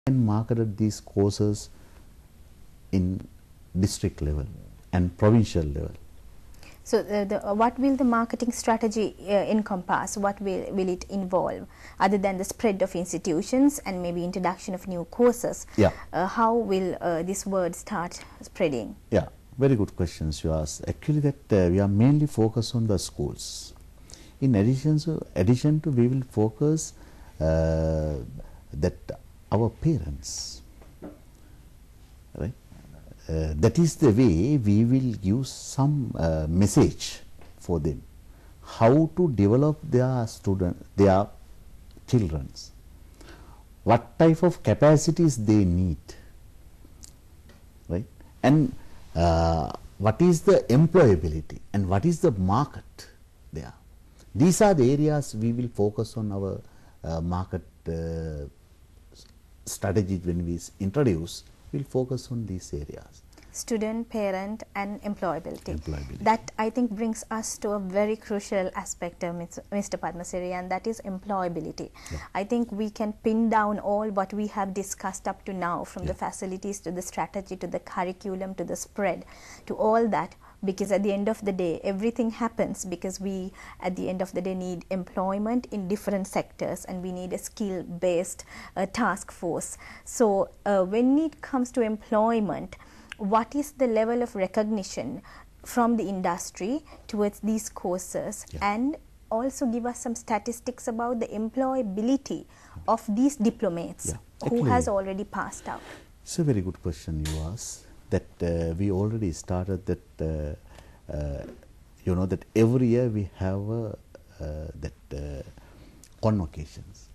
and marketed these courses in district level and provincial level. So, what will the marketing strategy encompass? What will it involve, other than the spread of institutions and maybe introduction of new courses? Yeah. How will this word start spreading? Yeah, very good questions you asked. Actually, that we are mainly focused on the schools. In addition to we will focus that our parents, right? That is the way we will use some message for them, how to develop their children, what type of capacities they need, right? And what is the employability and what is the market there. These are the areas we will focus on our market strategy. When we introduce, we will focus on these areas. Student, parent and employability. That, I think, brings us to a very crucial aspect, Mr. Pathmasiri, and that is employability. Yeah. I think we can pin down all what we have discussed up to now, from the facilities to the strategy to the curriculum to the spread to all that, because at the end of the day everything happens because we at the end of the day need employment in different sectors, and we need a skill based task force. So when it comes to employment, what is the level of recognition from the industry towards these courses, and also give us some statistics about the employability of these diplomates who has already passed out? It's a very good question you asked. That we already started that you know that every year we have convocations,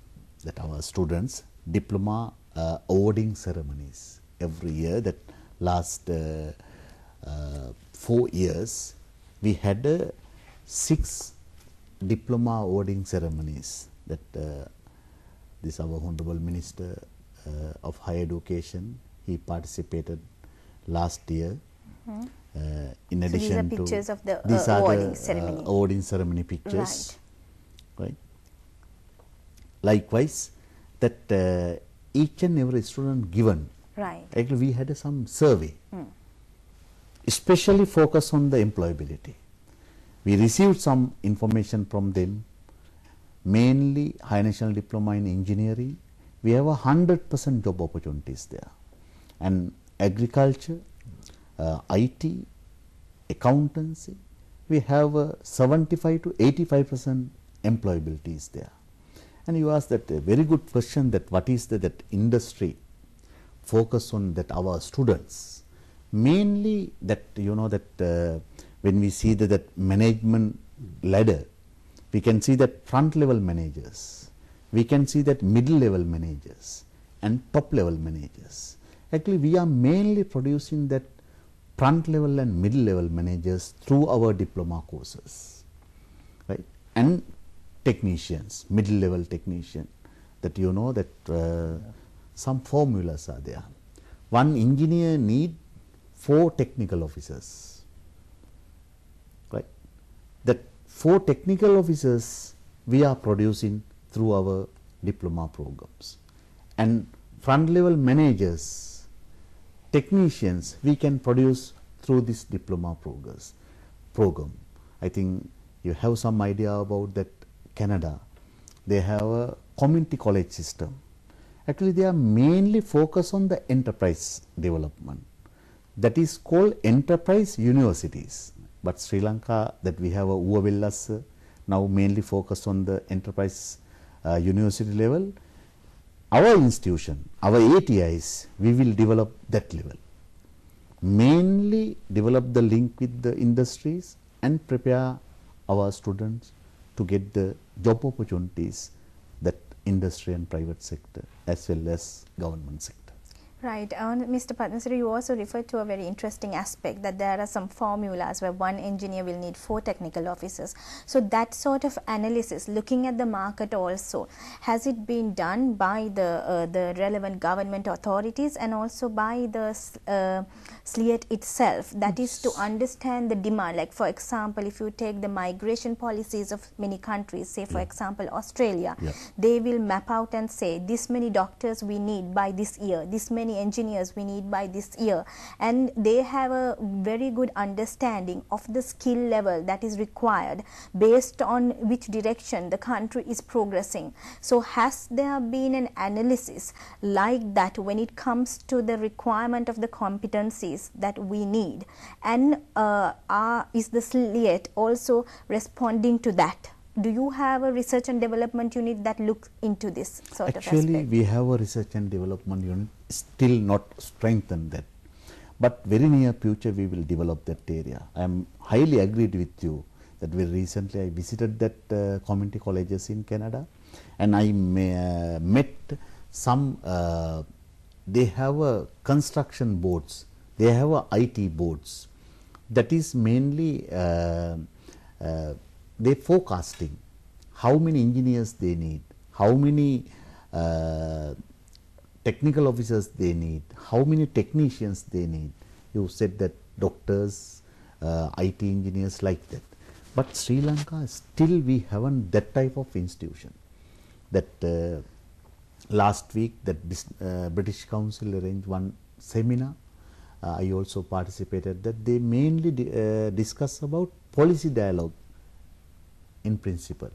that our students diploma awarding ceremonies every year. That last 4 years we had 6 diploma awarding ceremonies. That this our Honorable Minister of Higher Education, he participated last year. In addition to pictures of the these awarding ceremony. Awarding ceremony pictures, right? Likewise, that each and every student given. Right. Actually, we had some survey, especially focused on the employability. We received some information from them, mainly high national diploma in engineering. We have 100% job opportunities there, and agriculture, IT, accountancy, we have 75 to 85% employability is there. And you asked that a very good question, that what is that industry focus on that our students, mainly that you know that when we see that management ladder, we can see that front level managers, we can see that middle level managers and top level managers. Actually, we are mainly producing that front level and middle level managers through our diploma courses, right? And technicians, middle level technician, that you know that some formulas are there. One engineer need 4 technical officers, right? That 4 technical officers we are producing through our diploma programs, and front level managers, technicians we can produce through this diploma program. I think you have some idea about that. Canada, they have a community college system. Actually, they are mainly focused on the enterprise development. That is called enterprise universities. But Sri Lanka, that we have a Uavellas, now mainly focused on the enterprise university level. Our institution, our ATIs, we will develop that level. Mainly develop the link with the industries and prepare our students to get the job opportunities that industry and private sector as well as government sector. Right. Mr. Padmasiri, you also referred to a very interesting aspect, that there are some formulas where one engineer will need 4 technical officers. So that sort of analysis, looking at the market also, has it been done by the relevant government authorities and also by the SLIET itself? That is to understand the demand. Like for example, if you take the migration policies of many countries, say for example Australia, they will map out and say this many doctors we need by this year, this many engineers we need by this year, and they have a very good understanding of the skill level that is required based on which direction the country is progressing. So has there been an analysis like that when it comes to the requirement of the competencies that we need, and is the SLIET also responding to that? Do you have a research and development unit that looks into this sort of aspect? Actually, we have a research and development unit, still not strengthened that. But very near future, we will develop that area. I am highly agreed with you that very recently I visited that community colleges in Canada, and I met some, they have construction boards, they have IT boards. That is mainly they forecasting how many engineers they need, how many technical officers they need, how many technicians they need. You said that doctors, IT engineers, like that. But Sri Lanka, still we haven't that type of institution. That last week that British Council arranged one seminar. I also participated that. They mainly discuss about policy dialogue in principle,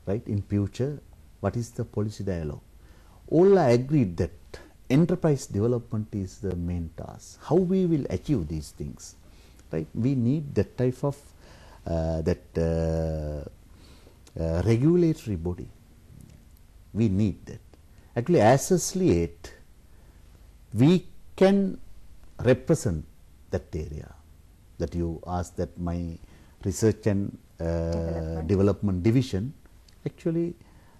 right? In future, what is the policy dialogue? All I agreed that enterprise development is the main task. How we will achieve these things, right? We need that type of regulatory body. We need that. Actually, as a SLIET, we can represent that area that you asked, that my research and development division. Actually,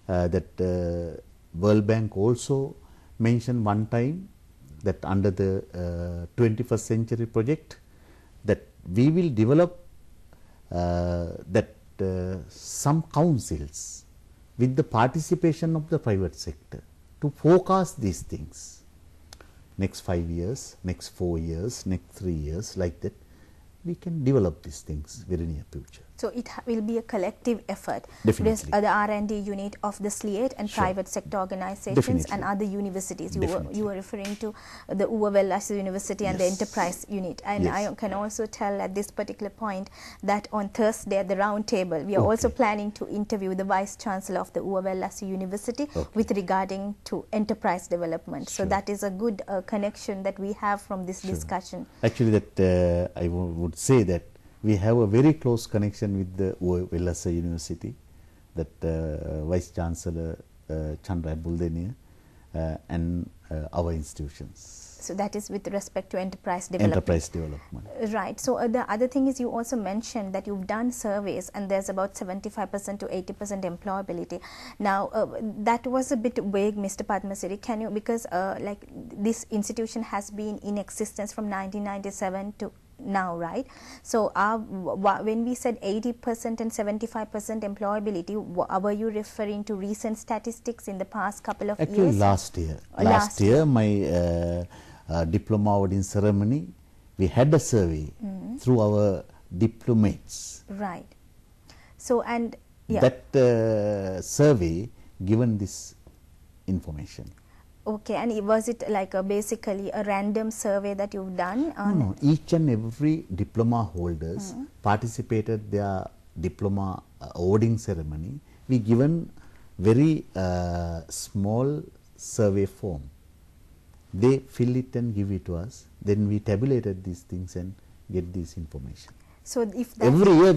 that World Bank also mentioned one time that under the 21st century project, that we will develop some councils with the participation of the private sector to forecast these things. Next 5 years, next 4 years, next 3 years, like that, we can develop these things very near future. So it will be a collective effort. Definitely. The R&D unit of the SLIET and private sector organizations. Definitely. And other universities. You were referring to the Uwavellassa University and the enterprise unit. And I can also tell at this particular point that on Thursday at the round table, we are also planning to interview the Vice Chancellor of the Uwavellassa University with regarding to enterprise development. So that is a good connection that we have from this discussion. Actually, that I would say that we have a very close connection with the Uwavellassa University, that Vice Chancellor Chandra Buldeniya and our institutions. So that is with respect to enterprise development. Enterprise development. Right. So the other thing is, you also mentioned that you've done surveys and there's about 75% to 80% employability. Now that was a bit vague, Mr. Padmasiri. Can you, because like this institution has been in existence from 1997 to now, right? So when we said 80% and 75% employability, were you referring to recent statistics in the past couple of years? Actually, last year. Last year, my diploma awarding ceremony, we had a survey through our diplomates. Right. So, and that survey given this information. Okay, and was it like basically a random survey that you've done? No, each and every diploma holders participated their diploma awarding ceremony. We given very small survey form. They fill it and give it to us. Then we tabulated these things and get this information. So if that every year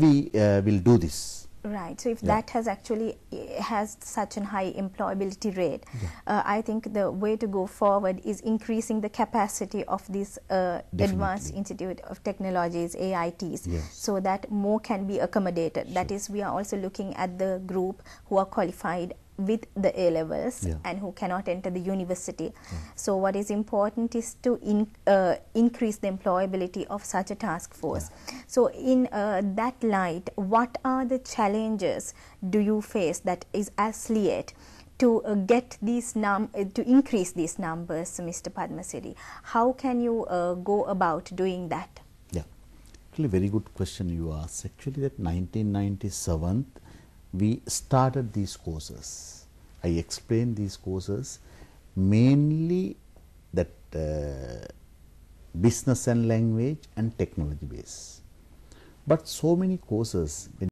we will do this. Right. So if that has actually has such a high employability rate, I think the way to go forward is increasing the capacity of this Advanced Institute of Technologies, AITs, so that more can be accommodated. That is, we are also looking at the group who are qualified with the A levels Yeah. and who cannot enter the university. So what is important is to increase the employability of such a task force. So in that light, what are the challenges do you face that is associated to get these to increase these numbers, Mr. Padmasiri? How can you go about doing that? Yeah, actually very good question you asked. Actually that 1997 we started these courses. I explained these courses mainly that business and language and technology base. But so many courses, when